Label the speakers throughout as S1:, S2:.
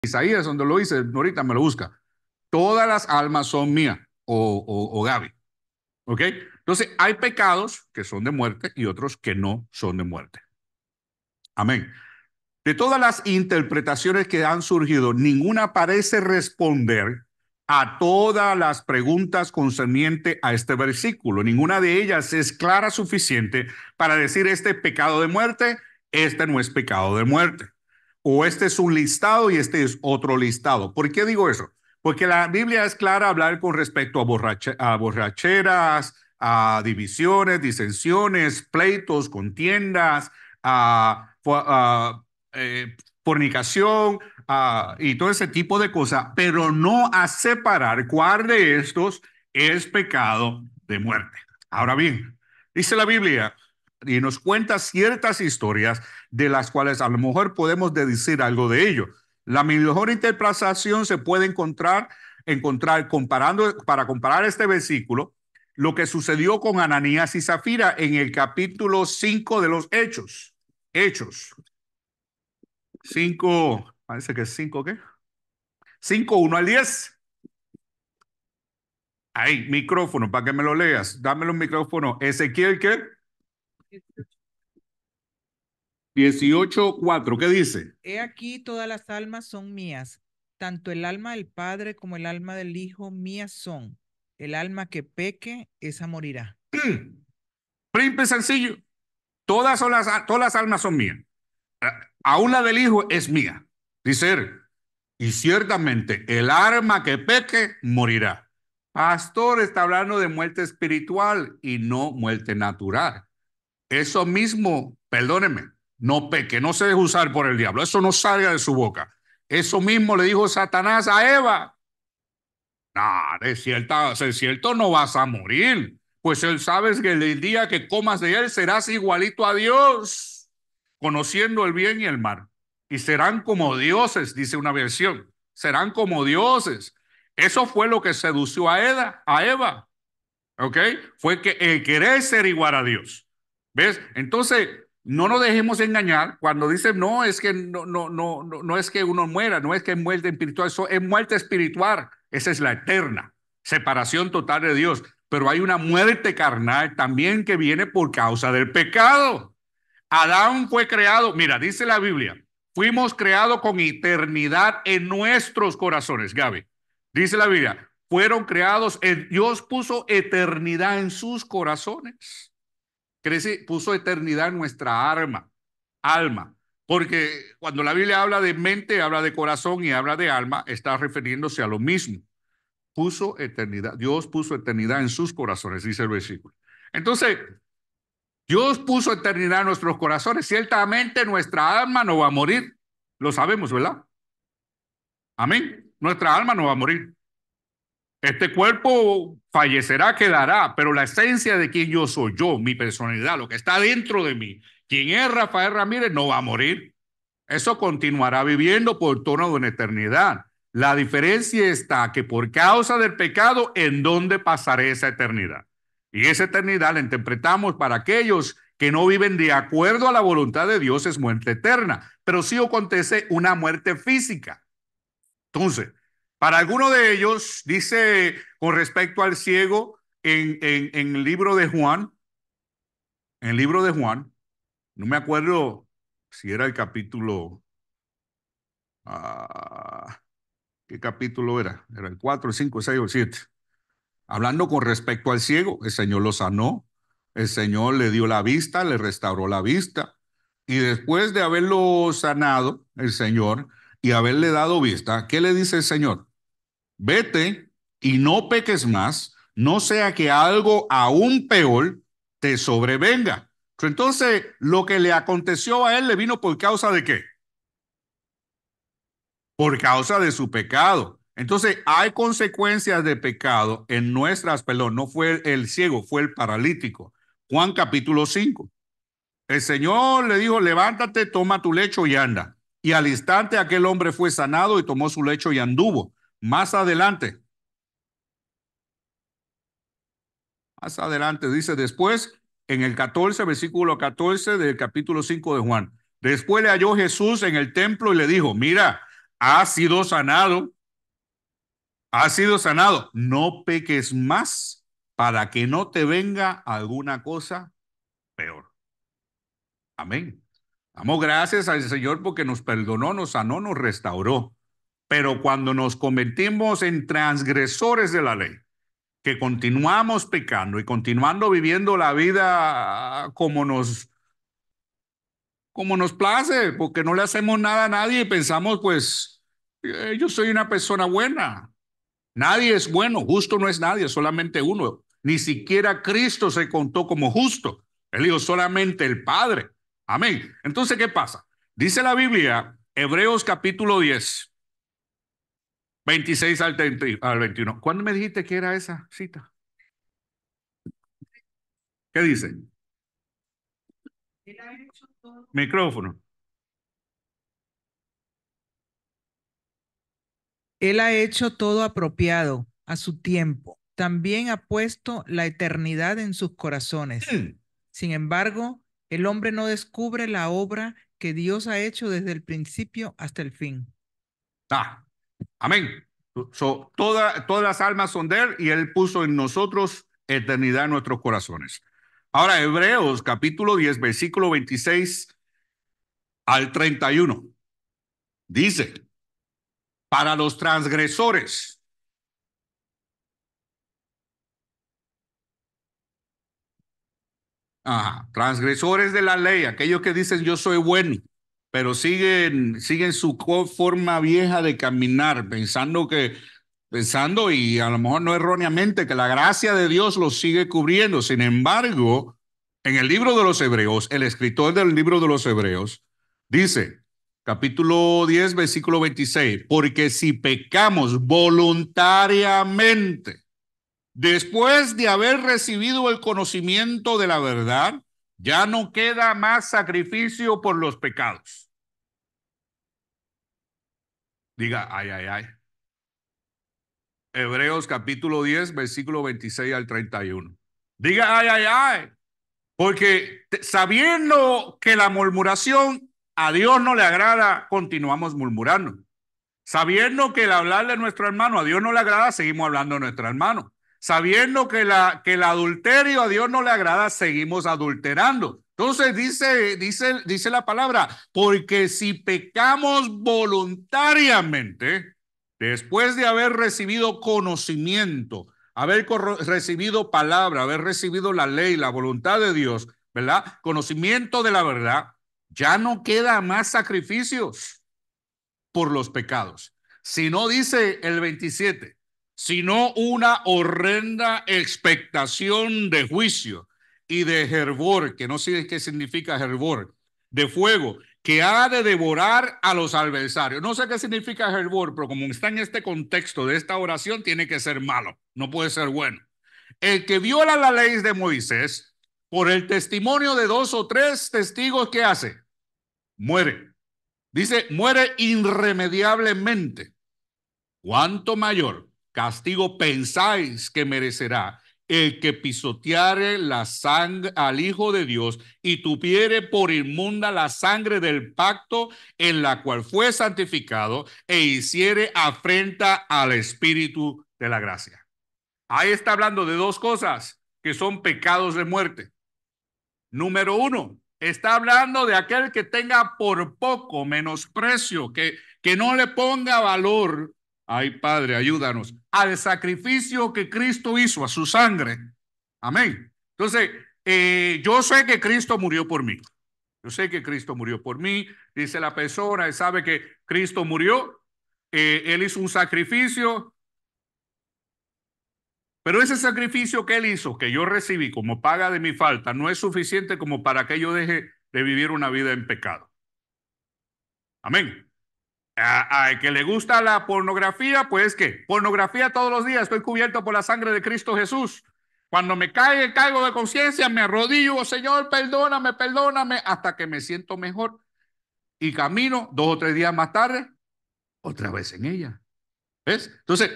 S1: Isaías, donde lo dice, ahorita me lo busca. Todas las almas son mías, o Gaby. ¿Ok? Entonces, hay pecados que son de muerte y otros que no son de muerte. Amén. De todas las interpretaciones que han surgido, ninguna parece responder a todas las preguntas concernientes a este versículo. Ninguna de ellas es clara suficiente para decir este pecado de muerte, este no es pecado de muerte. O este es un listado y este es otro listado. ¿Por qué digo eso? Porque la Biblia es clara a hablar con respecto a borracheras, a divisiones, disensiones, pleitos, contiendas, a fornicación y todo ese tipo de cosas, pero no a separar cuál de estos es pecado de muerte. Ahora bien, dice la Biblia y nos cuenta ciertas historias de las cuales a lo mejor podemos deducir algo de ello. La mejor interpretación se puede encontrar comparando, para comparar este versículo, lo que sucedió con Ananías y Zafira en el capítulo 5 de los Hechos. Hechos 5, parece que es 5, ¿qué? 5, 1 al 10. Ahí, micrófono, para que me lo leas. Dámelo un micrófono. Ezequiel, ¿qué? 18, 4, ¿qué dice?
S2: He aquí todas las almas son mías, tanto el alma del Padre como el alma del Hijo mías son. El alma que peque, esa morirá.
S1: Príncipe sencillo. Todas las almas son mías. Aún la del Hijo es mía. Dice él. Y ciertamente el alma que peque morirá. Pastor está hablando de muerte espiritual y no muerte natural. Eso mismo, perdóneme, no peque, no se deje usar por el diablo. Eso no salga de su boca. Eso mismo le dijo Satanás a Eva. No, de cierto no vas a morir. Pues él sabe que el día que comas de él serás igualito a Dios, conociendo el bien y el mal. Y serán como dioses, dice una versión. Serán como dioses. Eso fue lo que sedució a Eva. ¿Ok? Fue que el querer ser igual a Dios. ¿Ves? Entonces, no nos dejemos engañar cuando dicen, no, es que no es que uno muera, no es que es muerte espiritual, eso es muerte espiritual. Esa es la eterna, separación total de Dios. Pero hay una muerte carnal también que viene por causa del pecado. Adán fue creado, mira, dice la Biblia, fuimos creados con eternidad en nuestros corazones, Gaby. Dice la Biblia, fueron creados, Dios puso eternidad en sus corazones. Puso eternidad en nuestra alma. Porque cuando la Biblia habla de mente, habla de corazón y habla de alma, está refiriéndose a lo mismo. Puso eternidad, Dios puso eternidad en sus corazones, dice el versículo. Entonces, Dios puso eternidad en nuestros corazones. Ciertamente nuestra alma no va a morir. Lo sabemos, ¿verdad? Amén. Nuestra alma no va a morir. Este cuerpo fallecerá, quedará, pero la esencia de quien yo soy, yo, mi personalidad, lo que está dentro de mí, quien es Rafael Ramírez, no va a morir. Eso continuará viviendo por toda una eternidad. La diferencia está que por causa del pecado, ¿en dónde pasaré esa eternidad? Y esa eternidad la interpretamos para aquellos que no viven de acuerdo a la voluntad de Dios, es muerte eterna. Pero sí acontece una muerte física. Entonces, para algunos de ellos, dice con respecto al ciego en el libro de Juan, en el libro de Juan, no me acuerdo si era el capítulo, ah, ¿qué capítulo era? Era el 4, el 5, el 6 o el 7. Hablando con respecto al ciego, el Señor lo sanó, el Señor le dio la vista, le restauró la vista, y después de haberlo sanado, el Señor, y haberle dado vista, ¿qué le dice el Señor? Vete y no peques más, no sea que algo aún peor te sobrevenga. Entonces, lo que le aconteció a él le vino por causa de qué? Por causa de su pecado. Entonces, hay consecuencias de pecado en nuestras, perdón, no fue el ciego, fue el paralítico. Juan capítulo 5. El Señor le dijo, levántate, toma tu lecho y anda. Y al instante aquel hombre fue sanado y tomó su lecho y anduvo. Más adelante dice después, en el 14, versículo 14 del capítulo 5 de Juan. Después le halló Jesús en el templo y le dijo, mira, has sido sanado, has sido sanado. No peques más para que no te venga alguna cosa peor. Amén. Damos gracias al Señor porque nos perdonó, nos sanó, nos restauró. Pero cuando nos convertimos en transgresores de la ley, que continuamos pecando y continuando viviendo la vida como nos place, porque no le hacemos nada a nadie y pensamos, pues, yo soy una persona buena. Nadie es bueno, justo no es nadie, solamente uno. Ni siquiera Cristo se contó como justo. Él dijo solamente el Padre. Amén. Entonces, ¿qué pasa? Dice la Biblia, Hebreos capítulo 10, 26 al 21. ¿Cuándo me dijiste que era esa cita? ¿Qué dice?
S2: Él ha hecho todo.
S1: Micrófono.
S2: Él ha hecho todo apropiado a su tiempo. También ha puesto la eternidad en sus corazones. Sin embargo, el hombre no descubre la obra que Dios ha hecho desde el principio hasta el fin.
S1: Amén. Todas las almas son de Él y Él puso en nosotros eternidad en nuestros corazones. Ahora, Hebreos capítulo 10, versículo 26 al 31. Dice, para los transgresores, transgresores de la ley, aquellos que dicen yo soy bueno, pero siguen su forma vieja de caminar, pensando y a lo mejor no erróneamente que la gracia de Dios los sigue cubriendo. Sin embargo, en el libro de los Hebreos, el escritor del libro de los Hebreos dice, capítulo 10, versículo 26, porque si pecamos voluntariamente, después de haber recibido el conocimiento de la verdad, ya no queda más sacrificio por los pecados. Diga, ay, ay, ay. Hebreos capítulo 10, versículo 26 al 31. Diga, ay, ay, ay. Porque sabiendo que la murmuración a Dios no le agrada, continuamos murmurando. Sabiendo que el hablar de nuestro hermano a Dios no le agrada, seguimos hablando de nuestro hermano. Sabiendo que el adulterio a Dios no le agrada, seguimos adulterando. Entonces dice la palabra, porque si pecamos voluntariamente, después de haber recibido conocimiento, haber recibido palabra, haber recibido la ley, la voluntad de Dios, ¿verdad? Conocimiento de la verdad, ya no queda más sacrificios por los pecados. Si no, dice el 27, sino una horrenda expectación de juicio y de hervor, que no sé qué significa hervor, de fuego, que ha de devorar a los adversarios. No sé qué significa hervor, pero como está en este contexto de esta oración, tiene que ser malo, no puede ser bueno. El que viola la ley de Moisés, por el testimonio de 2 o 3 testigos, ¿qué hace? Muere. Dice, muere irremediablemente. ¿Cuánto mayor castigo pensáis que merecerá el que pisoteare la sangre al Hijo de Dios y tuviere por inmunda la sangre del pacto en la cual fue santificado e hiciere afrenta al Espíritu de la gracia? Ahí está hablando de dos cosas que son pecados de muerte. Número uno, está hablando de aquel que tenga por poco menosprecio, que no le ponga valor, ay Padre, ayúdanos, al sacrificio que Cristo hizo, a su sangre. Amén. Entonces, yo sé que Cristo murió por mí. Yo sé que Cristo murió por mí, dice la persona, él sabe que Cristo murió, él hizo un sacrificio, pero ese sacrificio que él hizo, que yo recibí como paga de mi falta, no es suficiente como para que yo deje de vivir una vida en pecado. Amén. Al que le gusta la pornografía, pues ¿qué? Pornografía todos los días, estoy cubierto por la sangre de Cristo Jesús. Cuando me caigo de conciencia, me arrodillo, Señor, perdóname, perdóname, hasta que me siento mejor. Y camino 2 o 3 días más tarde, otra vez en ella. ¿Ves? Entonces,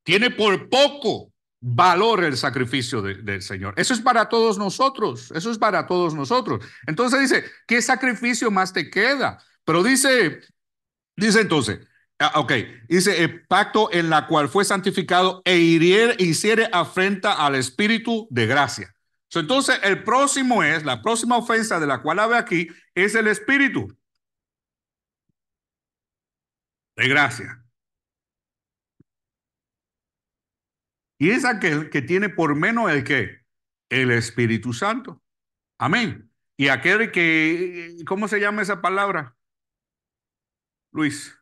S1: tiene por poco valor el sacrificio del Señor. Eso es para todos nosotros. Eso es para todos nosotros. Entonces dice, ¿qué sacrificio más te queda? Pero dice entonces, Ok, dice el pacto en la cual fue santificado e hiciere afrenta al Espíritu de gracia. Entonces, la próxima ofensa de la cual habla aquí es el Espíritu de gracia. Y es aquel que tiene por menos el que el Espíritu Santo. Amén. Y aquel que, ¿cómo se llama esa palabra, Luis?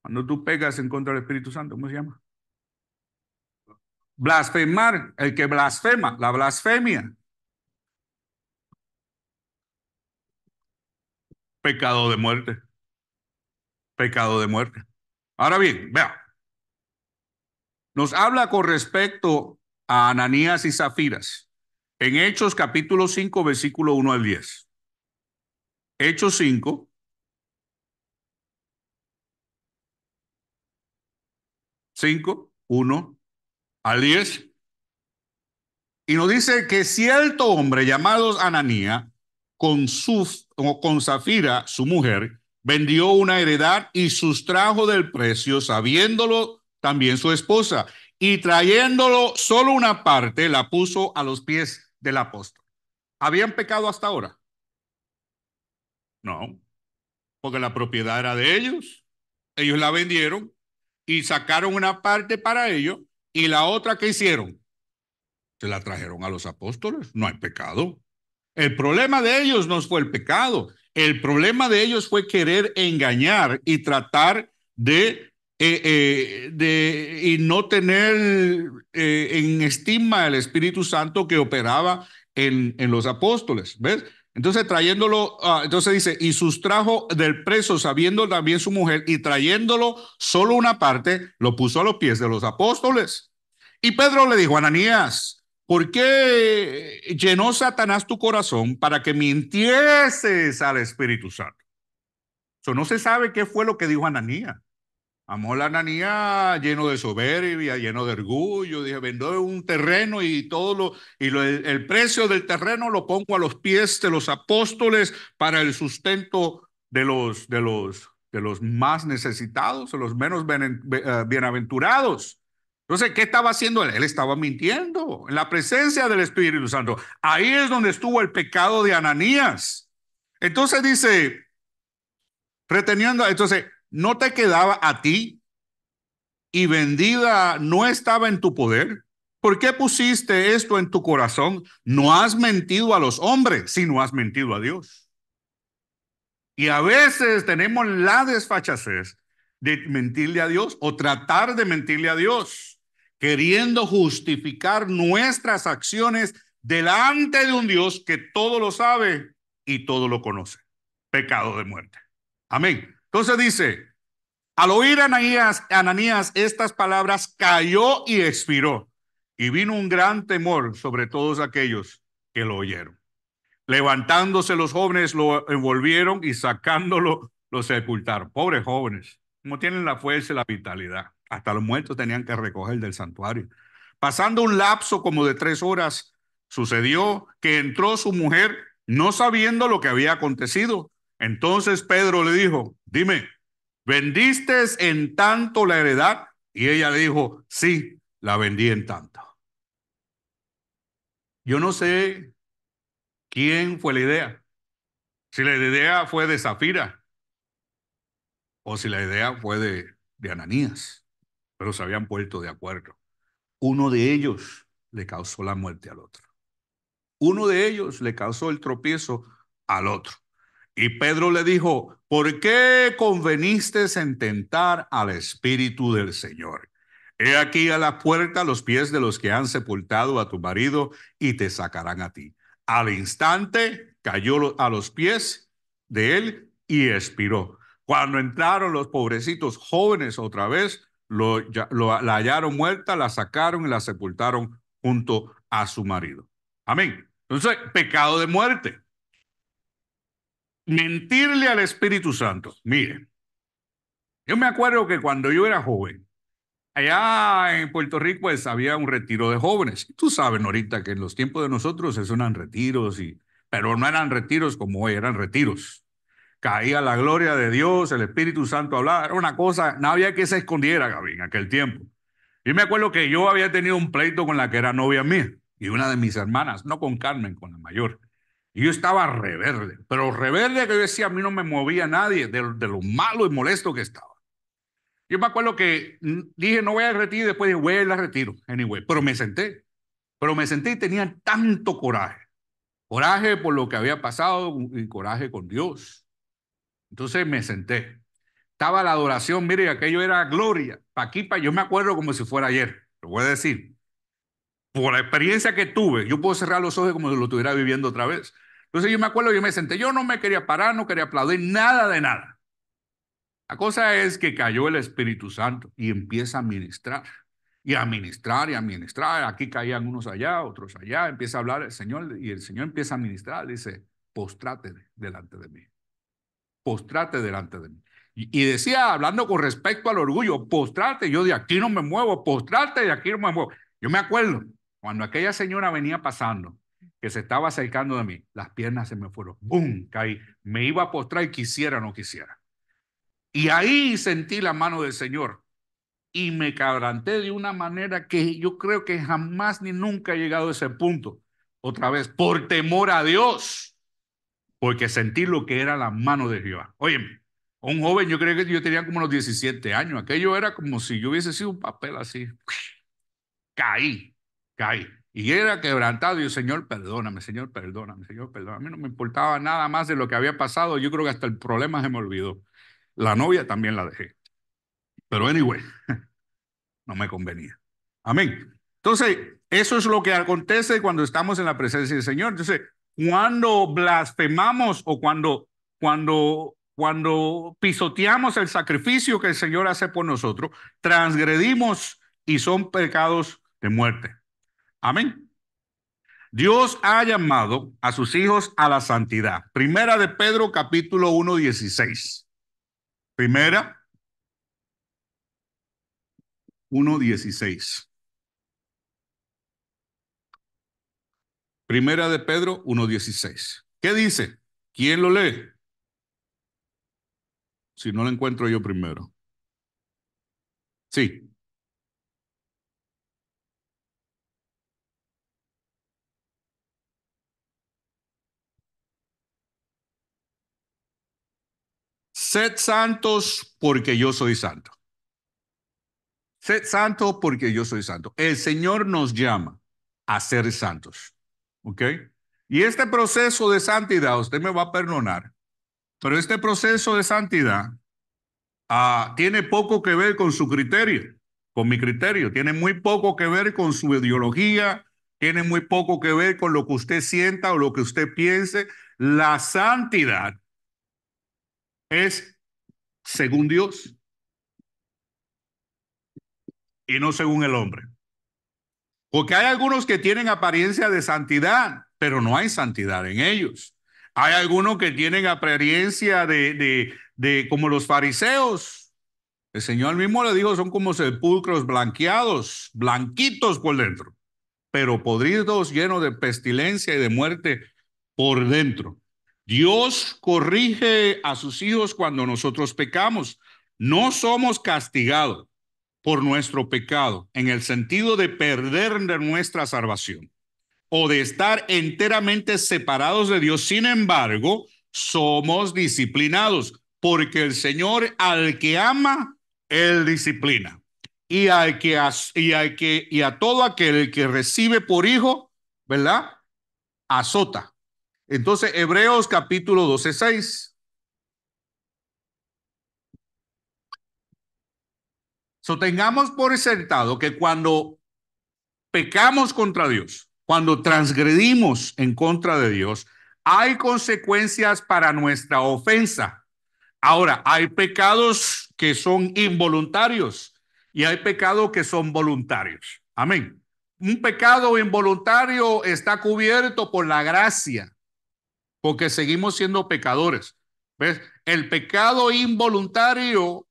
S1: Cuando tú pegas en contra del Espíritu Santo, ¿cómo se llama? Blasfemar, el que blasfema, la blasfemia. Pecado de muerte. Pecado de muerte. Ahora bien, vea, nos habla con respecto a Ananías y Zafiras en Hechos capítulo 5, versículo 1 al 10. Hechos 5, 5, 1 al 10. Y nos dice que cierto hombre llamado Ananía, con Zafira, su mujer, vendió una heredad y sustrajo del precio, sabiéndolo también su esposa, y trayéndolo solo una parte, la puso a los pies del apóstol. ¿Habían pecado hasta ahora? No, porque la propiedad era de ellos. Ellos la vendieron y sacaron una parte para ellos y la otra que hicieron, se la trajeron a los apóstoles. No hay pecado. El problema de ellos no fue el pecado. El problema de ellos fue querer engañar y tratar y no tener en estima el Espíritu Santo que operaba en los apóstoles. ¿Ves? Entonces trayéndolo, entonces dice, y sustrajo del preso sabiendo también su mujer y trayéndolo solo una parte, lo puso a los pies de los apóstoles. Y Pedro le dijo, Ananías, ¿por qué llenó Satanás tu corazón para que mintieses al Espíritu Santo? Eso no se sabe qué fue lo que dijo Ananías. Amor, Ananías lleno de soberbia, lleno de orgullo, dije, vendo un terreno y el precio del terreno lo pongo a los pies de los apóstoles para el sustento de los más necesitados, de los menos bienaventurados. Entonces, ¿qué estaba haciendo él? Él estaba mintiendo en la presencia del Espíritu Santo. Ahí es donde estuvo el pecado de Ananías. Entonces dice, entonces, ¿no te quedaba a ti y vendida no estaba en tu poder? ¿Por qué pusiste esto en tu corazón? No has mentido a los hombres, sino has mentido a Dios. Y a veces tenemos la desfachatez de mentirle a Dios o tratar de mentirle a Dios, queriendo justificar nuestras acciones delante de un Dios que todo lo sabe y todo lo conoce. Pecado de muerte. Amén. Entonces dice, al oír Ananías estas palabras, cayó y expiró. Y vino un gran temor sobre todos aquellos que lo oyeron. Levantándose los jóvenes lo envolvieron y sacándolo lo sepultaron. Pobres jóvenes, como tienen la fuerza y la vitalidad. Hasta los muertos tenían que recoger del santuario. Pasando un lapso como de 3 horas, sucedió que entró su mujer no sabiendo lo que había acontecido. Entonces Pedro le dijo, dime, ¿vendiste en tanto la heredad? Y ella le dijo, sí, la vendí en tanto. Yo no sé quién fue la idea. Si la idea fue de Zafira o si la idea fue de Ananías, pero se habían puesto de acuerdo. Uno de ellos le causó la muerte al otro. Uno de ellos le causó el tropiezo al otro. Y Pedro le dijo, ¿por qué conveniste en tentar al Espíritu del Señor? He aquí a la puerta los pies de los que han sepultado a tu marido y te sacarán a ti. Al instante cayó a los pies de él y expiró. Cuando entraron los pobrecitos jóvenes otra vez, la hallaron muerta, la sacaron y la sepultaron junto a su marido. Amén. Entonces, pecado de muerte. Mentirle al Espíritu Santo. Miren, yo me acuerdo que cuando yo era joven, allá en Puerto Rico pues, había un retiro de jóvenes. Tú sabes, Norita, que en los tiempos de nosotros se sonan retiros, pero no eran retiros como hoy, eran retiros. caía la gloria de Dios, el Espíritu Santo hablaba, era una cosa, no había que se escondiera, Gaby, en aquel tiempo. Yo me acuerdo que yo había tenido un pleito con la que era novia mía y una de mis hermanas, no con Carmen, con la mayor. Y yo estaba rebelde, pero rebelde que yo decía, a mí no me movía nadie de lo malo y molesto que estaba. Yo me acuerdo que dije, no voy a retiro, y después dije, voy a ir al retiro, anyway, pero me senté y tenía tanto coraje. Coraje por lo que había pasado y coraje con Dios. Entonces me senté. Estaba la adoración, mire, aquello era gloria. Pa' aquí, yo me acuerdo como si fuera ayer. Lo voy a decir. Por la experiencia que tuve, yo puedo cerrar los ojos como si lo estuviera viviendo otra vez. Entonces yo me acuerdo, yo me senté. Yo no me quería parar, no quería aplaudir, nada de nada. La cosa es que cayó el Espíritu Santo y empieza a ministrar. Y a ministrar y a ministrar. Aquí caían unos allá, otros allá. Empieza a hablar el Señor y el Señor empieza a ministrar. Dice, postráte delante de mí. Postrate delante de mí. Y decía, hablando con respecto al orgullo, postrate, yo de aquí no me muevo, postrate, de aquí no me muevo. Yo me acuerdo, cuando aquella señora venía pasando, que se estaba acercando de mí, las piernas se me fueron, ¡bum! Caí, me iba a postrar y quisiera o no quisiera. Y ahí sentí la mano del Señor y me quebranté de una manera que yo creo que jamás ni nunca he llegado a ese punto. Otra vez, por temor a Dios, porque sentí lo que era la mano de Jehová. Oye, un joven, yo creo que yo tenía como unos 17 años, aquello era como si yo hubiese sido un papel así. Caí, caí. Y era quebrantado y yo, Señor, perdóname, Señor, perdóname, Señor, perdóname. A mí no me importaba nada más de lo que había pasado. Yo creo que hasta el problema se me olvidó. La novia también la dejé. Pero anyway, no me convenía. Amén. Entonces, eso es lo que acontece cuando estamos en la presencia del Señor. Entonces, cuando blasfemamos o cuando pisoteamos el sacrificio que el Señor hace por nosotros, transgredimos y son pecados de muerte. Amén. Dios ha llamado a sus hijos a la santidad. Primera de Pedro, capítulo 1:16. Primera 1:16. Primera de Pedro 1:16. ¿Qué dice? ¿Quién lo lee? Si no lo encuentro yo primero. Sí. Sed santos porque yo soy santo. Sed santos porque yo soy santo. El Señor nos llama a ser santos. ¿Ok? Y este proceso de santidad, usted me va a perdonar, pero este proceso de santidad tiene poco que ver con su criterio, con mi criterio. Tiene muy poco que ver con su ideología, tiene muy poco que ver con lo que usted sienta o lo que usted piense. La santidad es según Dios y no según el hombre. Porque hay algunos que tienen apariencia de santidad, pero no hay santidad en ellos. Hay algunos que tienen apariencia de como los fariseos. El Señor mismo le dijo, son como sepulcros blanqueados, blanquitos por dentro, pero podridos, llenos de pestilencia y de muerte por dentro. Dios corrige a sus hijos cuando nosotros pecamos. No somos castigados por nuestro pecado en el sentido de perder de nuestra salvación o de estar enteramente separados de Dios. Sin embargo, somos disciplinados porque el Señor al que ama, Él disciplina. Y a todo aquel que recibe por hijo, ¿verdad? Azota. Entonces, Hebreos capítulo 12:6. Tengamos por sentado que cuando pecamos contra Dios, cuando transgredimos en contra de Dios, hay consecuencias para nuestra ofensa. Ahora, hay pecados que son involuntarios y hay pecados que son voluntarios. Amén. Un pecado involuntario está cubierto por la gracia, porque seguimos siendo pecadores. ¿Ves? El pecado involuntario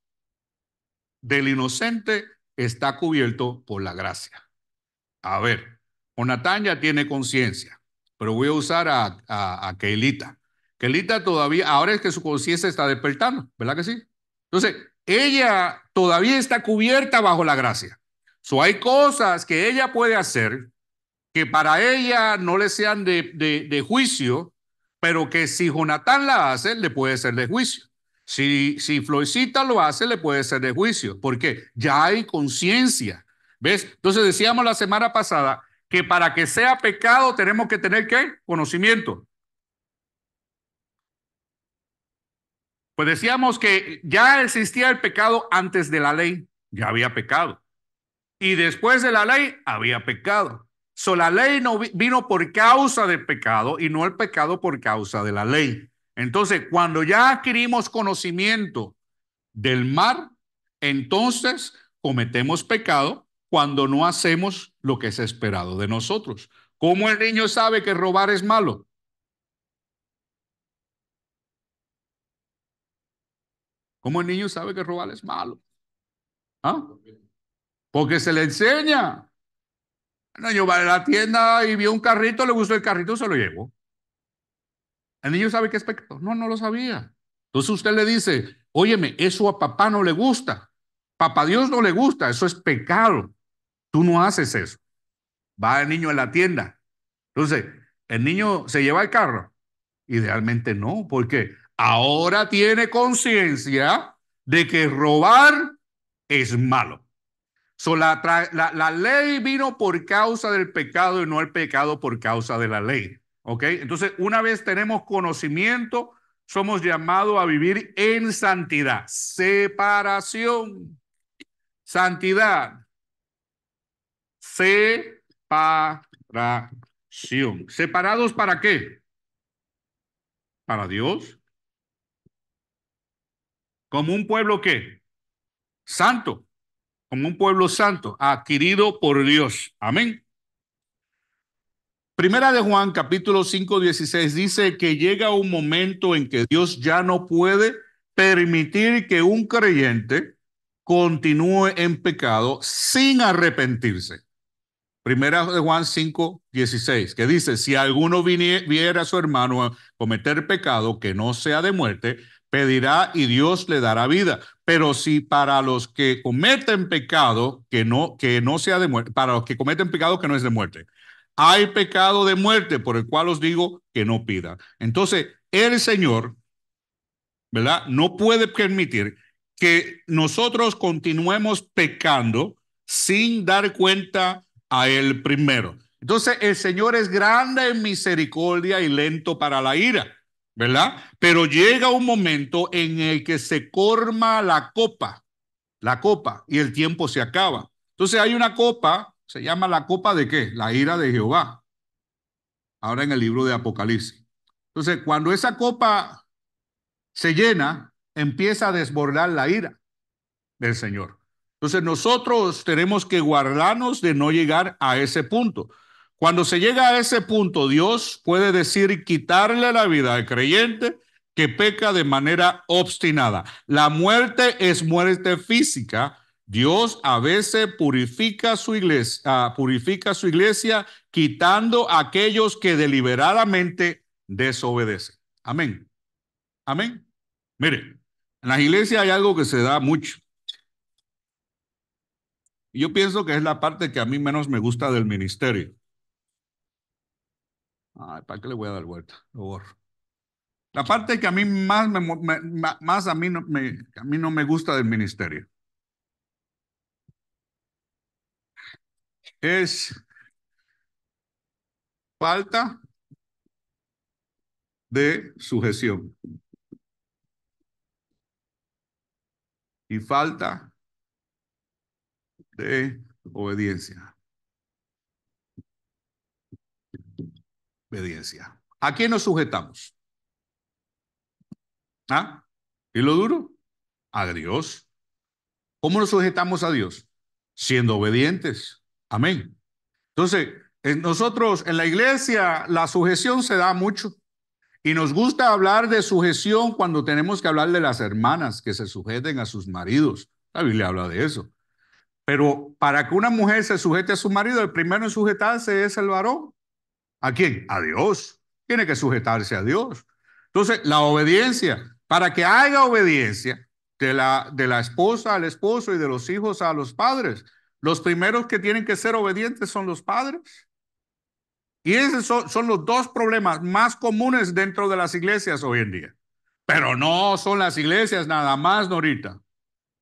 S1: del inocente está cubierto por la gracia. A ver, Jonatán ya tiene conciencia, pero voy a usar a Keilita. Kelita todavía, ahora es que su conciencia está despertando, ¿verdad que sí? Entonces, ella todavía está cubierta bajo la gracia. Hay cosas que ella puede hacer que para ella no le sean de juicio, pero que si Jonatán la hace, le puede ser de juicio. Si Florecita lo hace, le puede ser de juicio, porque ya hay conciencia. ¿Ves? Entonces decíamos la semana pasada que para que sea pecado tenemos que tener ¿qué? Conocimiento. Pues decíamos que ya existía el pecado antes de la ley, ya había pecado. Y después de la ley había pecado. La ley no vino por causa del pecado y no el pecado por causa de la ley. Entonces, cuando ya adquirimos conocimiento del mar, entonces cometemos pecado cuando no hacemos lo que es esperado de nosotros. ¿Cómo el niño sabe que robar es malo? ¿Cómo el niño sabe que robar es malo? ¿Ah? Porque se le enseña. El niño va a la tienda y vio un carrito, le gustó el carrito, se lo llevó. El niño sabe que es pecado. No, no lo sabía. Entonces usted le dice, óyeme, eso a papá no le gusta. Papá Dios no le gusta, eso es pecado. Tú no haces eso. Va el niño a la tienda. Entonces, el niño se lleva el carro. Idealmente no, porque ahora tiene conciencia de que robar es malo. La ley vino por causa del pecado y no el pecado por causa de la ley. ¿Ok? Entonces, una vez tenemos conocimiento, somos llamados a vivir en santidad. Separación. Santidad. Separación. ¿Separados para qué? Para Dios. Como un pueblo ¿qué? Santo. Como un pueblo santo, adquirido por Dios. Amén. Primera de Juan, capítulo 5, 16, dice que llega un momento en que Dios ya no puede permitir que un creyente continúe en pecado sin arrepentirse. Primera de Juan 5, 16, que dice, si alguno viera a su hermano a cometer pecado que no sea de muerte, pedirá y Dios le dará vida. Pero si para los que cometen pecado que no sea de muerte, para los que cometen pecado que no es de muerte, hay pecado de muerte por el cual os digo que no pida. Entonces, el Señor, ¿verdad? No puede permitir que nosotros continuemos pecando sin dar cuenta a Él primero. Entonces, el Señor es grande en misericordia y lento para la ira, ¿verdad? Pero llega un momento en el que se colma la copa, y el tiempo se acaba. Entonces, hay una copa, se llama la copa de ¿qué? La ira de Jehová, ahora en el libro de Apocalipsis. Entonces, cuando esa copa se llena, empieza a desbordar la ira del Señor. Entonces nosotros tenemos que guardarnos de no llegar a ese punto. Cuando se llega a ese punto, Dios puede decir quitarle la vida al creyente que peca de manera obstinada. La muerte es muerte física. Dios a veces purifica su iglesia quitando a aquellos que deliberadamente desobedecen. Amén. Amén. Mire, en las iglesias hay algo que se da mucho. Y yo pienso que es la parte que a mí menos me gusta del ministerio. Ay, ¿para qué le voy a dar vuelta? Lo borro. La parte que a mí más a mí no me gusta del ministerio es falta de sujeción y falta de obediencia. Obediencia. ¿A quién nos sujetamos? ¿Ah? ¿Y lo duro? A Dios. ¿Cómo nos sujetamos a Dios? Siendo obedientes. Amén. Entonces, nosotros en la iglesia la sujeción se da mucho y nos gusta hablar de sujeción cuando tenemos que hablar de las hermanas que se sujeten a sus maridos. La Biblia habla de eso. Pero para que una mujer se sujete a su marido, el primero en sujetarse es el varón. ¿A quién? A Dios. Tiene que sujetarse a Dios. Entonces, la obediencia, para que haya obediencia de la esposa al esposo y de los hijos a los padres, los primeros que tienen que ser obedientes son los padres. Y esos son los dos problemas más comunes dentro de las iglesias hoy en día. Pero no son las iglesias nada más, Norita,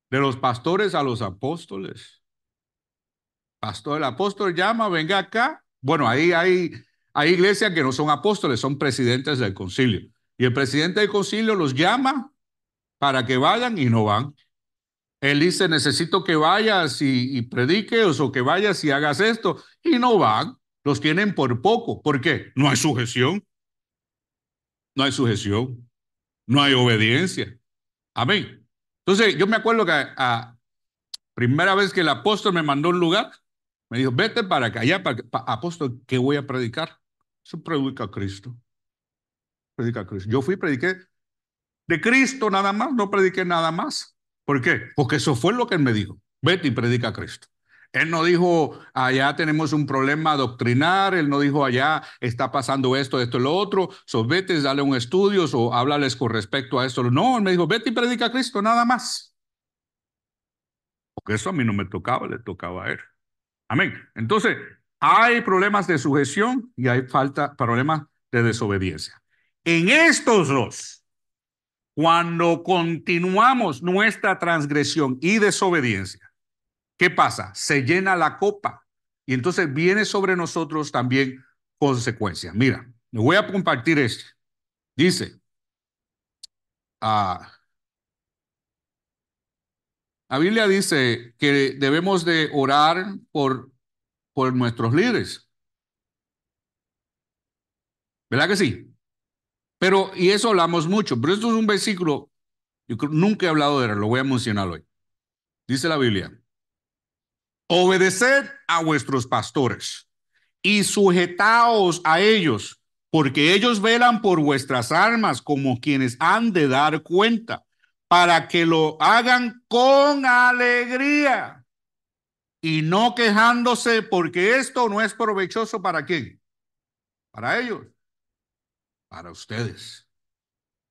S1: de los pastores a los apóstoles. Pastor, el apóstol llama, venga acá. Bueno, ahí hay iglesias que no son apóstoles, son presidentes del concilio. Y el presidente del concilio los llama para que vayan y no van. Él dice, necesito que vayas y prediques o que vayas y hagas esto. Y no van. Los tienen por poco. ¿Por qué? No hay sujeción. No hay sujeción. No hay obediencia. Amén. Entonces, yo me acuerdo que primera vez que el apóstol me mandó a un lugar, me dijo, vete para acá, allá, apóstol, ¿qué voy a predicar? Eso predica a Cristo. Predica a Cristo. Yo fui, prediqué de Cristo nada más, no prediqué nada más. ¿Por qué? Porque eso fue lo que él me dijo. Vete y predica a Cristo. Él no dijo, allá tenemos un problema doctrinar, él no dijo, allá está pasando esto, esto y lo otro, vete, dale un estudio, o háblales con respecto a esto. No, él me dijo, vete y predica a Cristo, nada más. Porque eso a mí no me tocaba, le tocaba a él. Amén. Entonces, hay problemas de sujeción y hay problemas de desobediencia. En estos dos, cuando continuamos nuestra transgresión y desobediencia, ¿qué pasa? Se llena la copa y entonces viene sobre nosotros también consecuencias. Mira, me voy a compartir esto. Dice, ah, la Biblia dice que debemos de orar por nuestros líderes. ¿Verdad que sí? Pero, y eso hablamos mucho, pero esto es un versículo, nunca he hablado de él, lo voy a mencionar hoy. Dice la Biblia, obedeced a vuestros pastores y sujetaos a ellos, porque ellos velan por vuestras almas como quienes han de dar cuenta, para que lo hagan con alegría y no quejándose, porque esto no es provechoso para quién, para ellos, para ustedes.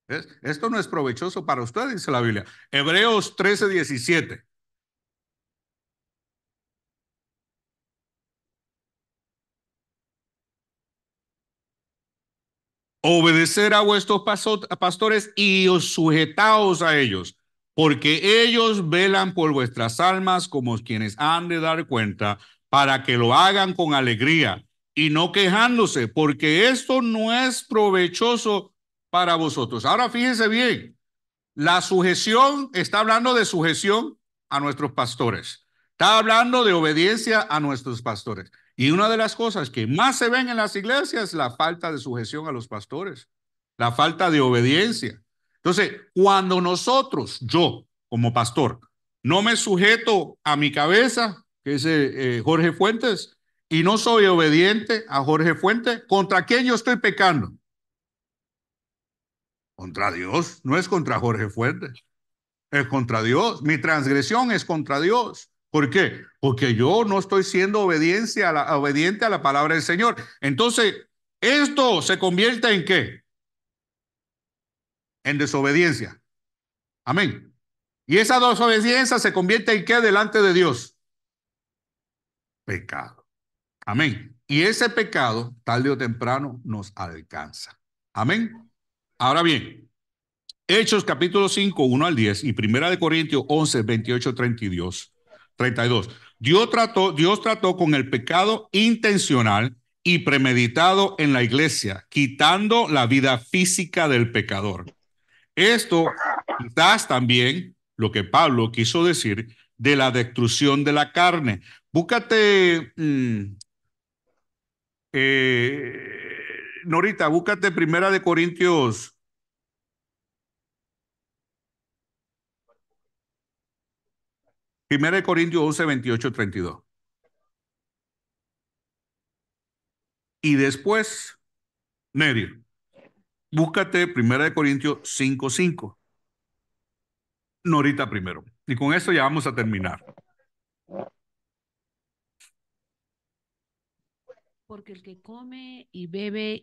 S1: ¿Ves? Esto no es provechoso para ustedes, dice la Biblia. Hebreos 13:17. Obedecer a vuestros pastores y os sujetaos a ellos, porque ellos velan por vuestras almas como quienes han de dar cuenta, para que lo hagan con alegría y no quejándose, porque esto no es provechoso para vosotros. Ahora fíjense bien, la sujeción, está hablando de sujeción a nuestros pastores. Está hablando de obediencia a nuestros pastores. Y una de las cosas que más se ven en las iglesias es la falta de sujeción a los pastores, la falta de obediencia. Entonces, cuando nosotros, yo como pastor, no me sujeto a mi cabeza, que es Jorge Fuentes, y no soy obediente a Jorge Fuentes, ¿contra quién yo estoy pecando? Contra Dios, no es contra Jorge Fuentes. Es contra Dios. Mi transgresión es contra Dios. ¿Por qué? Porque yo no estoy siendo obediente a la palabra del Señor. Entonces, esto se convierte en ¿qué? En desobediencia. Amén. Y esa desobediencia se convierte en ¿qué delante de Dios? Pecado. Amén. Y ese pecado, tarde o temprano, nos alcanza. Amén. Ahora bien, Hechos capítulo 5 1 al 10 y Primera de Corintios 11 28 32. Dios trató con el pecado intencional y premeditado en la iglesia, quitando la vida física del pecador. Esto quizás también lo que Pablo quiso decir de la destrucción de la carne. Búscate, Norita, búscate Primera de Corintios 11 28 32. Y después, medio, búscate Primera de Corintios 5:5. Norita primero. Y con eso ya vamos a terminar.
S3: Porque el que come y bebe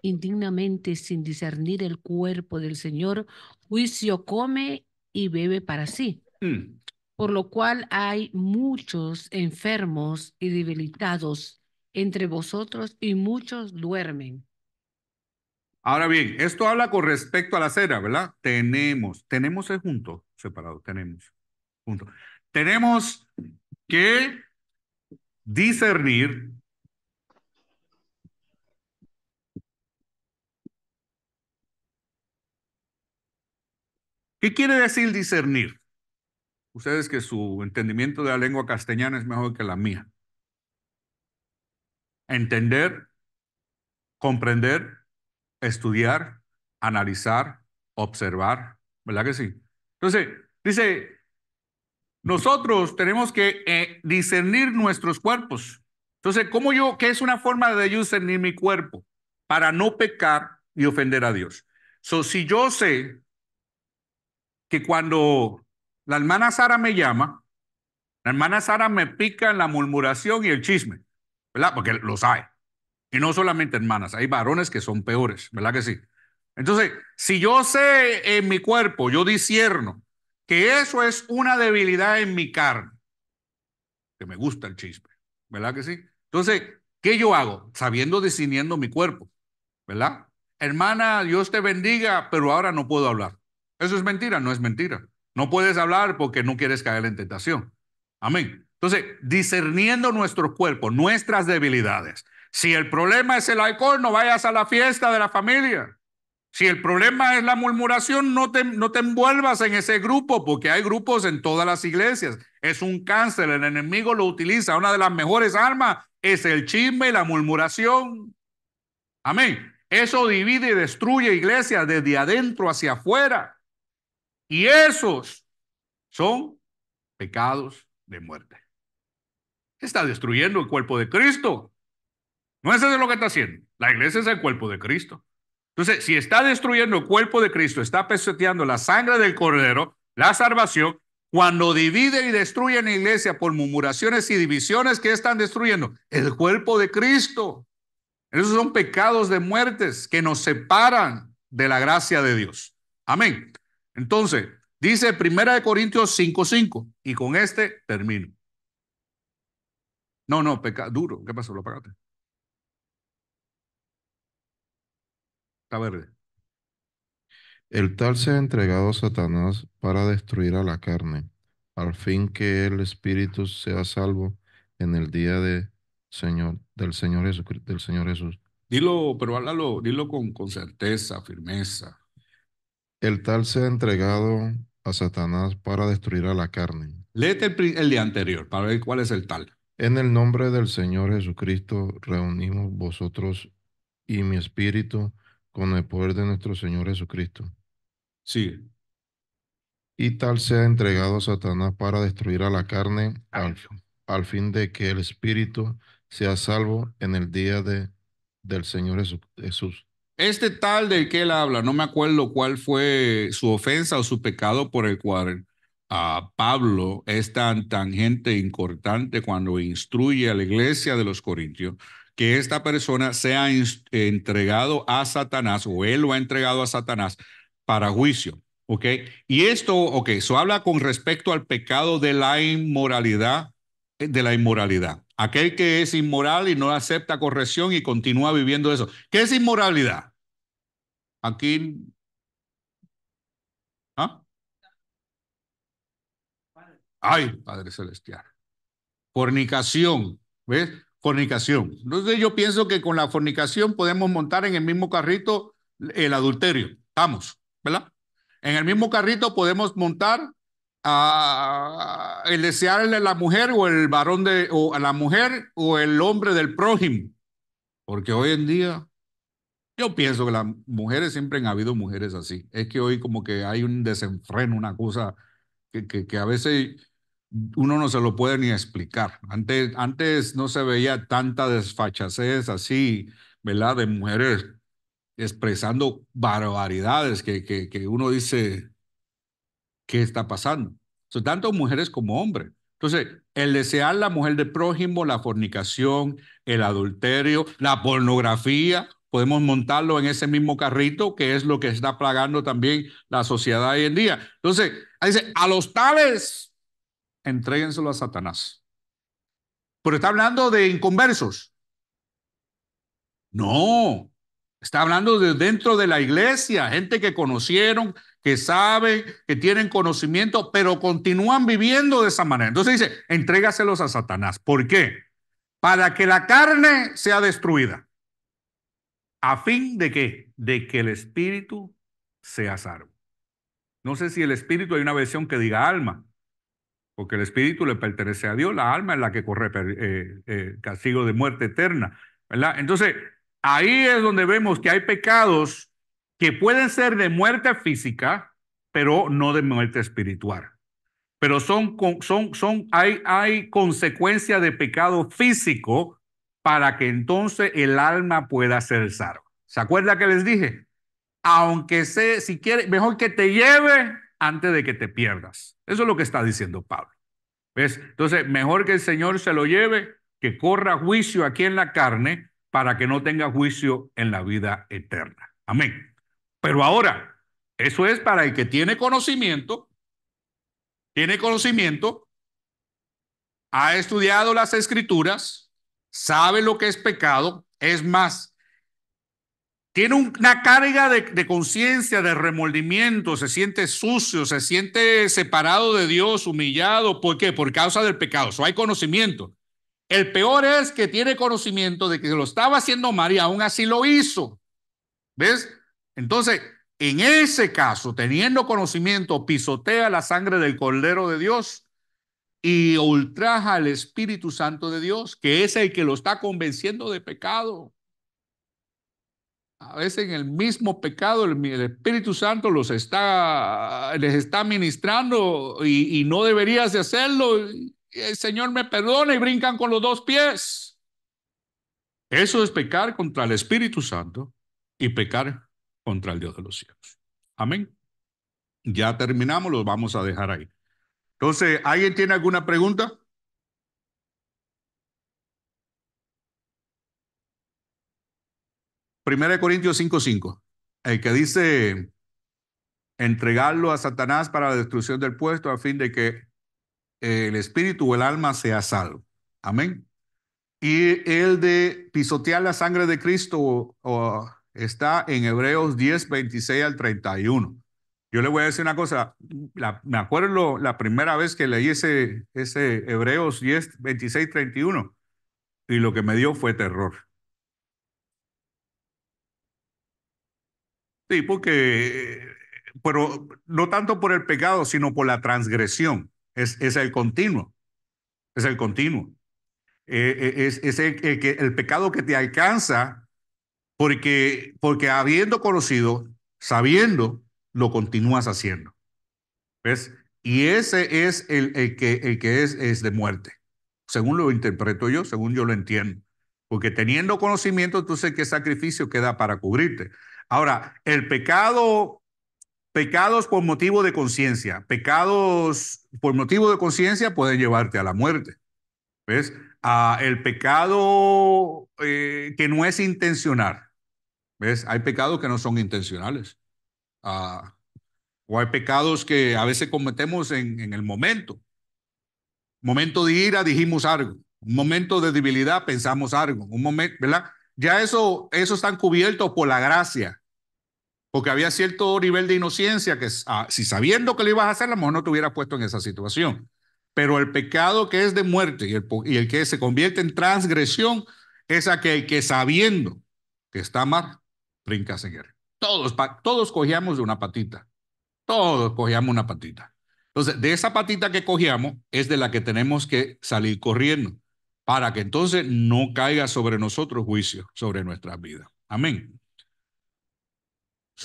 S3: indignamente sin discernir el cuerpo del Señor, juicio come y bebe para sí. Por lo cual hay muchos enfermos y debilitados entre vosotros y muchos duermen.
S1: Ahora bien, esto habla con respecto a la cena, ¿verdad? Tenemos es junto, separado, junto. Tenemos que discernir. ¿Qué quiere decir discernir? Ustedes que su entendimiento de la lengua castellana es mejor que la mía. Entender, comprender, estudiar, analizar, observar, ¿verdad que sí? Entonces, dice, nosotros tenemos que discernir nuestros cuerpos. Entonces, qué es una forma de yo discernir mi cuerpo? Para no pecar y ofender a Dios. Si yo sé que cuando la hermana Sara me llama, la hermana Sara me pica en la murmuración y el chisme, ¿verdad? Porque los hay. Y no solamente hermanas, hay varones que son peores, ¿verdad que sí? Entonces, si yo sé en mi cuerpo, yo discierno que eso es una debilidad en mi carne, que me gusta el chisme, ¿verdad que sí? Entonces, ¿qué yo hago? Sabiendo, discerniendo mi cuerpo, ¿verdad? Hermana, Dios te bendiga, pero ahora no puedo hablar. ¿Eso es mentira? No es mentira. No puedes hablar porque no quieres caer en tentación. Amén. Entonces, discerniendo nuestro cuerpo, nuestras debilidades. Si el problema es el alcohol, no vayas a la fiesta de la familia. Si el problema es la murmuración, no te envuelvas en ese grupo, porque hay grupos en todas las iglesias. Es un cáncer, el enemigo lo utiliza. Una de las mejores armas es el chisme y la murmuración. Amén. Eso divide y destruye iglesias desde adentro hacia afuera. Y esos son pecados de muerte. Está destruyendo el cuerpo de Cristo. No es eso lo que está haciendo. La iglesia es el cuerpo de Cristo. Entonces, si está destruyendo el cuerpo de Cristo, está pesoteando la sangre del Cordero, la salvación, cuando divide y destruye en la iglesia por murmuraciones y divisiones, ¿qué están destruyendo? El cuerpo de Cristo. Esos son pecados de muertes que nos separan de la gracia de Dios. Amén. Entonces, dice 1 Corintios 5:5, y con este termino. No, pecado duro. ¿Qué pasó? ¿Lo pagaste? Está verde.
S4: El tal sea entregado a Satanás para destruir a la carne, al fin que el espíritu sea salvo en el día del Señor Jesús.
S1: Dilo, pero háblalo, dilo con certeza, firmeza.
S4: El tal sea entregado a Satanás para destruir a la carne.
S1: Léete el día anterior para ver cuál es el tal.
S4: En el nombre del Señor Jesucristo reunimos vosotros y mi espíritu con el poder de nuestro Señor Jesucristo.
S1: Sigue.
S4: Y tal sea entregado a Satanás para destruir a la carne al fin de que el espíritu sea salvo en el día del Señor Jesús.
S1: Este tal del que él habla, no me acuerdo cuál fue su ofensa o su pecado por el cual Pablo es tan tangente e importante cuando instruye a la iglesia de los Corintios, que esta persona sea entregado a Satanás, o él lo ha entregado a Satanás para juicio. ¿Ok? Y esto, ok, eso habla con respecto al pecado de la inmoralidad, Aquel que es inmoral y no acepta corrección y continúa viviendo eso. ¿Qué es inmoralidad? Aquí, ¿ah? Ay, Padre Celestial. Fornicación, ¿ves? Fornicación. Entonces yo pienso que con la fornicación podemos montar en el mismo carrito el adulterio. Estamos, ¿verdad? En el mismo carrito podemos montar el desearle a la mujer o el varón o a la mujer o el hombre del prójimo. Porque hoy en día yo pienso que las mujeres siempre han habido mujeres así. Es que hoy como que hay un desenfreno, una cosa que a veces uno no se lo puede ni explicar. Antes no se veía tanta desfachatez así, ¿verdad? De mujeres expresando barbaridades que uno dice, ¿qué está pasando? Tanto mujeres como hombres. Entonces, el desear la mujer de prójimo, la fornicación, el adulterio, la pornografía. Podemos montarlo en ese mismo carrito, que es lo que está plagando también la sociedad hoy en día. Entonces, dice, a los tales, entréguenselo a Satanás. Pero está hablando de inconversos. No, está hablando de dentro de la iglesia, gente que conocieron, que saben, que tienen conocimiento, pero continúan viviendo de esa manera. Entonces dice, entrégaselos a Satanás. ¿Por qué? Para que la carne sea destruida. ¿A fin de qué? De que el espíritu sea salvo. No sé si el espíritu, hay una versión que diga alma, porque el espíritu le pertenece a Dios, la alma es la que corre castigo de muerte eterna, ¿verdad? Entonces, ahí es donde vemos que hay pecados que pueden ser de muerte física, pero no de muerte espiritual. Pero hay consecuencia de pecado físico para que entonces el alma pueda ser salva. ¿Se acuerda que les dije? Aunque sea, si quiere, mejor que te lleve antes de que te pierdas. Eso es lo que está diciendo Pablo. ¿Ves? Entonces, mejor que el Señor se lo lleve, que corra juicio aquí en la carne para que no tenga juicio en la vida eterna. Amén. Pero ahora, eso es para el que tiene conocimiento, ha estudiado las escrituras, sabe lo que es pecado, es más, tiene una carga de conciencia, de remordimiento, se siente sucio, se siente separado de Dios, humillado. ¿Por qué? Por causa del pecado. Eso hay conocimiento. El peor es que tiene conocimiento de que lo estaba haciendo mal y aún así lo hizo. ¿Ves? Entonces, en ese caso, teniendo conocimiento, pisotea la sangre del Cordero de Dios y ultraja al Espíritu Santo de Dios, que es el que lo está convenciendo de pecado. A veces en el mismo pecado el Espíritu Santo les está ministrando y no deberías de hacerlo. Y el Señor me perdona y brincan con los dos pies. Eso es pecar contra el Espíritu Santo y pecar contra el Dios de los cielos. Amén. Ya terminamos, los vamos a dejar ahí. Entonces, ¿alguien tiene alguna pregunta? Primera de Corintios 5:5, el que dice entregarlo a Satanás para la destrucción del puesto a fin de que el espíritu o el alma sea salvo. Amén. Y el de pisotear la sangre de Cristo está en Hebreos 10:26 al 31. Yo le voy a decir una cosa, me acuerdo la primera vez que leí ese Hebreos 10:26-31 y lo que me dio fue terror. Sí, pero no tanto por el pecado, sino por la transgresión. Es el continuo, es el continuo. Es el pecado que te alcanza porque habiendo conocido, sabiendo, lo continúas haciendo. ¿Ves? Y ese es el que es de muerte, según lo interpreto yo, según yo lo entiendo. Porque teniendo conocimiento, tú sabes qué sacrificio queda para cubrirte. Ahora, pecados por motivo de conciencia, pecados por motivo de conciencia pueden llevarte a la muerte. ¿Ves? El pecado que no es intencional. ¿Ves? Hay pecados que no son intencionales. O hay pecados que a veces cometemos en el momento. Momento de ira dijimos algo. Un momento de debilidad pensamos algo. Un momento, ¿verdad? Ya eso están cubiertos por la gracia. Porque había cierto nivel de inocencia que si sabiendo que lo ibas a hacer, a lo mejor no te hubieras puesto en esa situación. Pero el pecado que es de muerte y el que se convierte en transgresión es aquel que sabiendo que está mal, brinca en él. Todos cogíamos de una patita. Todos cogíamos una patita. Entonces, de esa patita que cogíamos es de la que tenemos que salir corriendo para que entonces no caiga sobre nosotros juicio sobre nuestras vidas. Amén.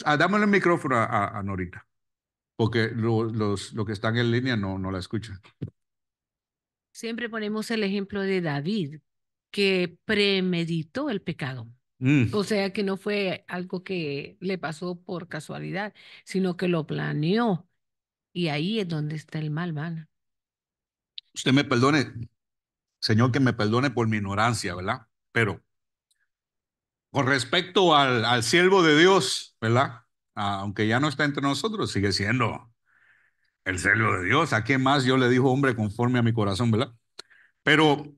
S1: Dámosle el micrófono a Norita, porque los que están en línea no la escuchan.
S3: Siempre ponemos el ejemplo de David, que premeditó el pecado. O sea, que no fue algo que le pasó por casualidad, sino que lo planeó. Y ahí es donde está el mal, man.
S1: usted me perdone, Señor, que me perdone por mi ignorancia, ¿verdad? Pero con respecto al siervo de Dios, ¿verdad? Aunque ya no está entre nosotros, sigue siendo el siervo de Dios. ¿A quién más yo le dijo hombre conforme a mi corazón, verdad? Pero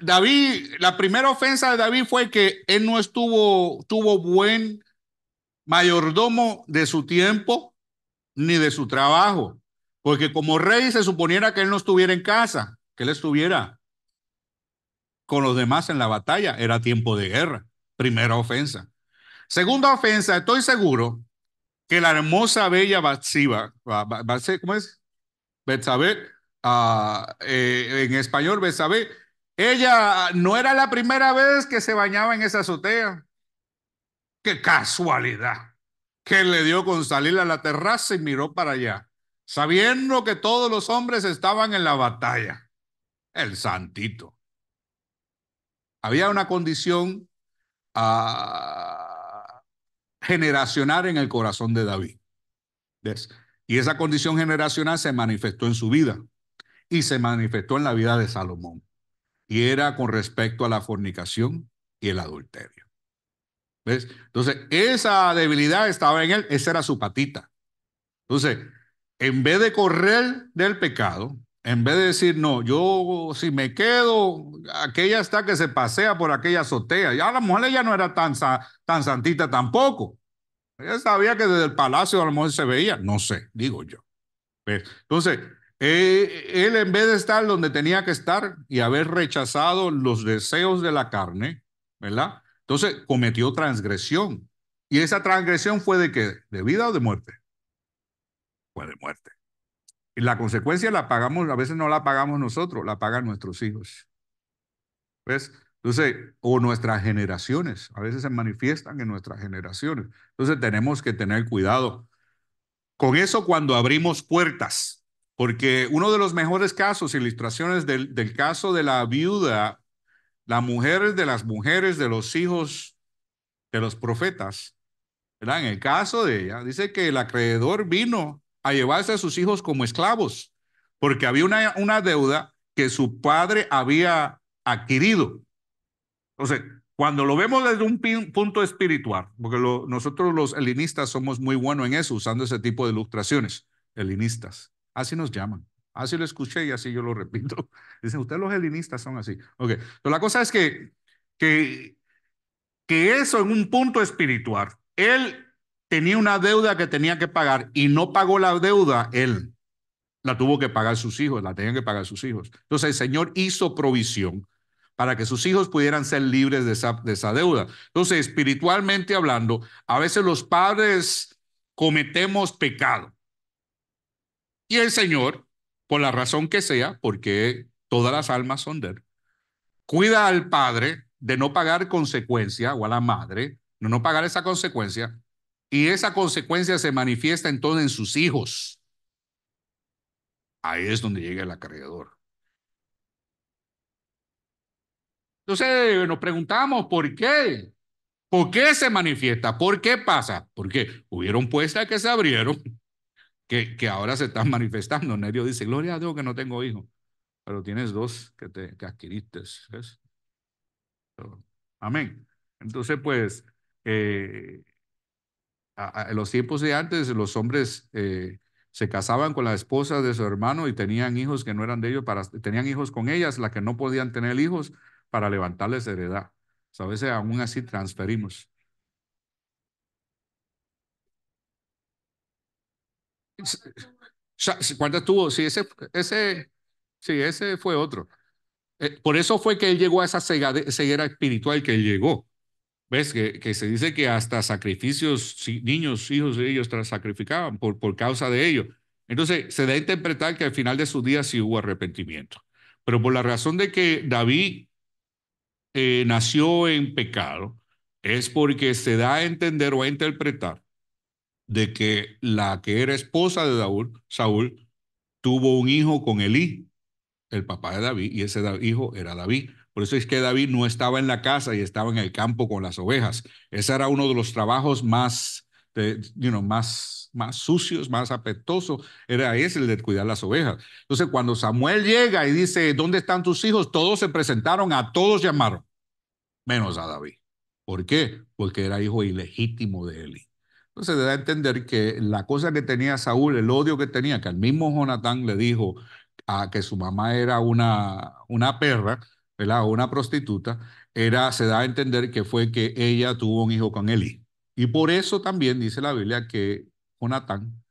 S1: David, la primera ofensa de David fue que él no tuvo buen mayordomo de su tiempo ni de su trabajo. Porque como rey se suponiera que él no estuviera en casa, que él estuviera con los demás en la batalla. Era tiempo de guerra. Primera ofensa. Segunda ofensa, estoy seguro que la hermosa, bella Batsiba, ¿cómo es? Betsabé, en español Betsabé, ella no era la primera vez que se bañaba en esa azotea. Qué casualidad que le dio con salir a la terraza y miró para allá, sabiendo que todos los hombres estaban en la batalla. El santito. Había una condición generacional en el corazón de David. ¿Ves? Y esa condición generacional se manifestó en su vida y se manifestó en la vida de Salomón. Y era con respecto a la fornicación y el adulterio. ¿Ves? Entonces, esa debilidad estaba en él, esa era su patita. Entonces, en vez de correr del pecado, en vez de decir, no, yo si me quedo, aquella está que se pasea por aquella azotea. Ya la mujer ella no era tan santita tampoco. Ella sabía que desde el palacio a lo mejor se veía, no sé, digo yo. ¿Ves? Entonces, él en vez de estar donde tenía que estar y haber rechazado los deseos de la carne, ¿verdad? Entonces cometió transgresión. ¿Y esa transgresión fue de qué? ¿De vida o de muerte? Fue de muerte. Y la consecuencia la pagamos, a veces no la pagamos nosotros, la pagan nuestros hijos. ¿Ves? Entonces, o nuestras generaciones, a veces se manifiestan en nuestras generaciones. Entonces tenemos que tener cuidado con eso cuando abrimos puertas, porque uno de los mejores casos, ilustraciones del caso de la viuda, la mujer de las mujeres de los hijos de los profetas, ¿verdad? En el caso de ella, dice que el acreedor vino a llevarse a sus hijos como esclavos, porque había una deuda que su padre había adquirido. Entonces, cuando lo vemos desde un punto espiritual, porque nosotros los helenistas somos muy buenos en eso, usando ese tipo de ilustraciones, helenistas, así nos llaman. Así lo escuché y así yo lo repito. Dicen, ustedes los helenistas son así. Ok, pero la cosa es que eso en un punto espiritual, él tenía una deuda que tenía que pagar y no pagó la deuda, él la tuvo que pagar sus hijos, la tenían que pagar sus hijos. Entonces el Señor hizo provisión para que sus hijos pudieran ser libres de esa deuda. Entonces, espiritualmente hablando, a veces los padres cometemos pecado. Y el Señor, por la razón que sea, porque todas las almas son de Él, cuida al padre de no pagar consecuencia, o a la madre, de no pagar esa consecuencia, y esa consecuencia se manifiesta entonces en sus hijos. Ahí es donde llega el acreedor. Entonces nos preguntamos, ¿por qué? ¿Por qué se manifiesta? ¿Por qué pasa? Porque hubieron puestas que se abrieron, que ahora se están manifestando. Nerio dice, gloria a Dios que no tengo hijos, pero tienes dos que adquiriste. ¿Ves? Amén. Entonces, pues, en los tiempos de antes, los hombres se casaban con la esposa de su hermano y tenían hijos que no eran de ellos, tenían hijos con ellas, las que no podían tener hijos, para levantarles heredad. O sea, a veces aún así transferimos. ¿Cuántas tuvo? Sí, ese fue otro. Por eso fue que él llegó a esa ceguera espiritual que él llegó. ¿Ves? Que se dice que hasta sacrificios, niños, hijos de ellos sacrificaban por causa de ello. Entonces, se da a interpretar que al final de sus días sí hubo arrepentimiento. Pero por la razón de que David nació en pecado, es porque se da a entender o a interpretar de que la que era esposa de Saúl, tuvo un hijo con Elí, el papá de David, y ese hijo era David. Por eso es que David no estaba en la casa y estaba en el campo con las ovejas. Ese era uno de los trabajos más más sucios, más apetosos, era ese el de cuidar las ovejas. Entonces, cuando Samuel llega y dice, ¿dónde están tus hijos? Todos se presentaron, a todos llamaron, menos a David. ¿Por qué? Porque era hijo ilegítimo de Eli. Entonces, se da a entender que la cosa que tenía Saúl, el odio que tenía, que al mismo Jonatán le dijo a que su mamá era una perra, ¿verdad? O una prostituta, se da a entender que fue que ella tuvo un hijo con Eli. Y por eso también dice la Biblia que Jonatán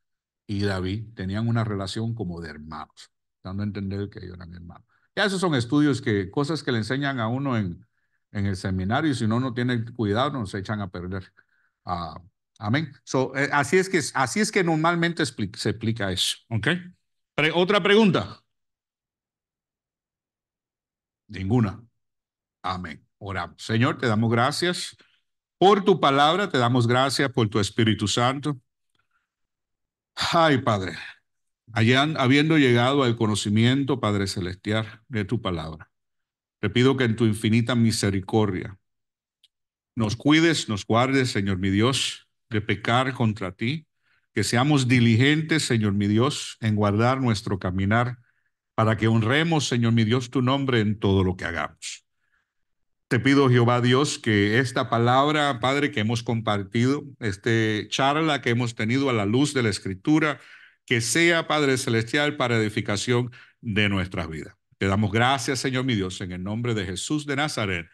S1: y David tenían una relación como de hermanos, dando a entender que ellos eran hermanos. Ya esos son estudios cosas que le enseñan a uno en el seminario, y si no tiene cuidado, nos echan a perder. Amén. Así es que normalmente se explica eso. ¿Ok? ¿Otra pregunta? Ninguna. Amén. Oramos. Señor, te damos gracias por tu palabra, te damos gracias por tu Espíritu Santo. Ay, Padre, habiendo llegado al conocimiento, Padre Celestial, de tu palabra, te pido que en tu infinita misericordia nos cuides, nos guardes, Señor mi Dios, de pecar contra ti, que seamos diligentes, Señor mi Dios, en guardar nuestro caminar, para que honremos, Señor mi Dios, tu nombre en todo lo que hagamos. Te pido, Jehová Dios, que esta palabra, Padre, que hemos compartido, charla que hemos tenido a la luz de la Escritura, que sea, Padre Celestial, para edificación de nuestras vidas. Te damos gracias, Señor mi Dios, en el nombre de Jesús de Nazaret.